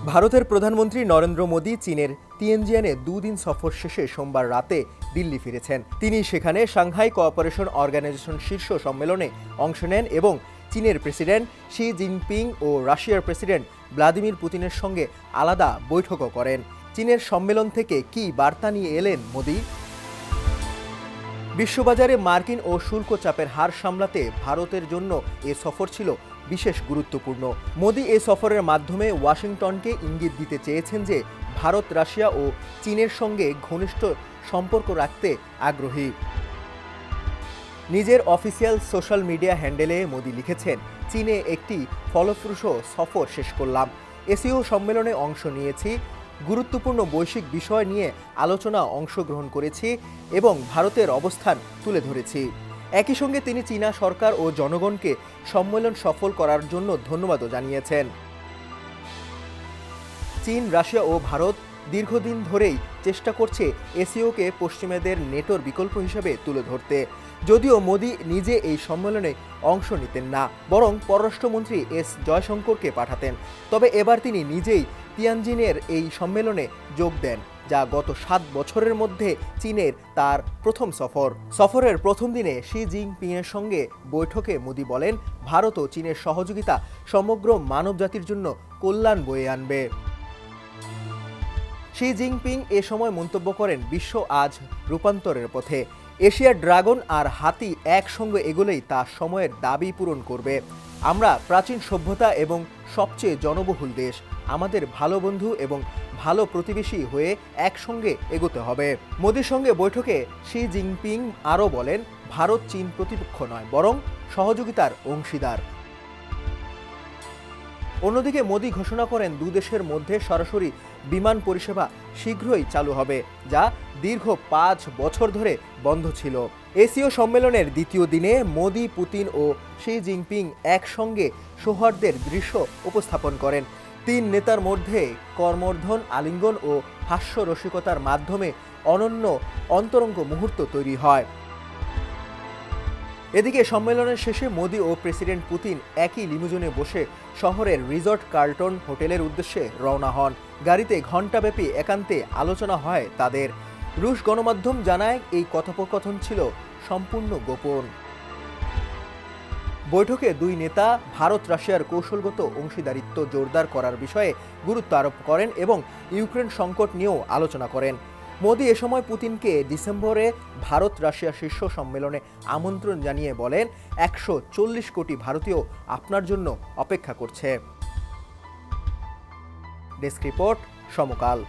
ভারতের প্রধানমন্ত্রী নরেন্দ্র মোদী চীনের তিয়ানজিয়ানে দুদিন সফর শেষে সোমবার রাতে দিল্লি ফিরেছেন। তিনি সেখানে সাংহাই কোঅপারেশন অর্গানাইজেশন শীর্ষ সম্মেলনে অংশ নেন এবং চীনের প্রেসিডেন্ট শি জিনপিং ও রাশিয়ার প্রেসিডেন্ট ভ্লাদিমির পুতিনের সঙ্গে আলাদা বৈঠকও করেন। চীনের সম্মেলন থেকে কী বার্তা নিয়ে এলেন মোদী? বিশ্ববাজারে মার্কিন ও শুল্ক চাপের হার সামলাতে ভারতের জন্য এ সফর ছিল বিশেষ গুরুত্বপূর্ণ। মোদী এ সফরের মাধ্যমে ওয়াশিংটনকে ইঙ্গিত দিতে চেয়েছেন যে ভারত রাশিয়া ও চীনের সঙ্গে ঘনিষ্ঠ সম্পর্ক রাখতে আগ্রহী। নিজের অফিসিয়াল সোশ্যাল মিডিয়া হ্যান্ডেলে মোদী লিখেছেন, চীনে একটি ফলপ্রসূ সফর শেষ করলাম। এসিও সম্মেলনে অংশ নিয়েছি, গুরুত্বপূর্ণ বৈশ্বিক বিষয় নিয়ে আলোচনা অংশগ্রহণ করেছি এবং ভারতের অবস্থান তুলে ধরেছি। একই সঙ্গে তিনি চীনা সরকার ও জনগণকে সম্মেলন সফল করার জন্য ধন্যবাদও জানিয়েছেন। চীন, রাশিয়া ও ভারত দীর্ঘদিন ধরেই চেষ্টা করছে এসিওকে পশ্চিমাদের নেটোর বিকল্প হিসেবে তুলে ধরতে। যদিও মোদী নিজে এই সম্মেলনে অংশ নিতেন না, বরং পররাষ্ট্রমন্ত্রী এস জয়শঙ্করকে পাঠাতেন। তবে এবার তিনি নিজেই তিয়ানজিনের এই সম্মেলনে যোগ দেন, যা গত 7 বছরের মধ্যে চীনের তার প্রথম সফর। সফরের প্রথম দিনে শি জিনপিংয়ের সঙ্গে বৈঠকে মোদী বলেন, ভারত ও চীনের সহযোগিতা সমগ্র মানবজাতির জন্য কল্যাণ বয়ে আনবে। শি জিনপিং এ সময় মন্তব্য করেন, বিশ্ব আজ রূপান্তরের পথে। এশিয়ার ড্রাগন আর হাতি একসঙ্গে এগোলেই তা সময়ের দাবি পূরণ করবে। আমরা প্রাচীন সভ্যতা এবং সবচেয়ে জনবহুল দেশ। আমাদের ভালো বন্ধু এবং ভালো প্রতিবেশী হয়ে একসঙ্গে এগোতে হবে। মোদীর সঙ্গে বৈঠকে শি জিনপিং আরও বলেন, ভারত চীন প্রতিপক্ষ নয়, বরং সহযোগিতার অংশীদার। অন্যদিকে মোদী ঘোষণা করেন, দুদেশের মধ্যে সরাসরি বিমান পরিষেবা শীঘ্রই চালু হবে, যা দীর্ঘ 5 বছর ধরে বন্ধ ছিল। এসিও সম্মেলনের দ্বিতীয় দিনে মোদী, পুতিন ও শি জিনপিং একসঙ্গে সৌহার্দ্যের দৃশ্য উপস্থাপন করেন। 3 নেতার মধ্যে করমর্দন, আলিঙ্গন ও হাস্যরসিকতার মাধ্যমে অনন্য অন্তরঙ্গ মুহূর্ত তৈরি হয়। এদিকে সম্মেলনের শেষে মোদী ও প্রেসিডেন্ট পুতিন একই লিমুজিনে বসে শহরের রিজর্ট কার্লটন হোটেলের উদ্দেশ্যে রওনা হন। গাড়িতে ঘণ্টাব্যাপী একান্তে আলোচনা হয় তাদের। রুশ গণমাধ্যম জানায়, এই কথোপকথন ছিল সম্পূর্ণ গোপন। বৈঠকে দুই নেতা ভারত রাশিয়ার কৌশলগত অংশীদারিত্ব জোরদার করার বিষয়ে গুরুত্ব আরোপ করেন এবং ইউক্রেন সংকট নিয়েও আলোচনা করেন। মোদী এ সময় পুতিনকে ডিসেম্বরে ভারত রাশিয়া শীর্ষ সম্মেলনে আমন্ত্রণ জানিয়ে বলেন, 140 কোটি ভারতীয় আপনার জন্য অপেক্ষা করছে। ডেস্ক রিপোর্ট, সমকাল।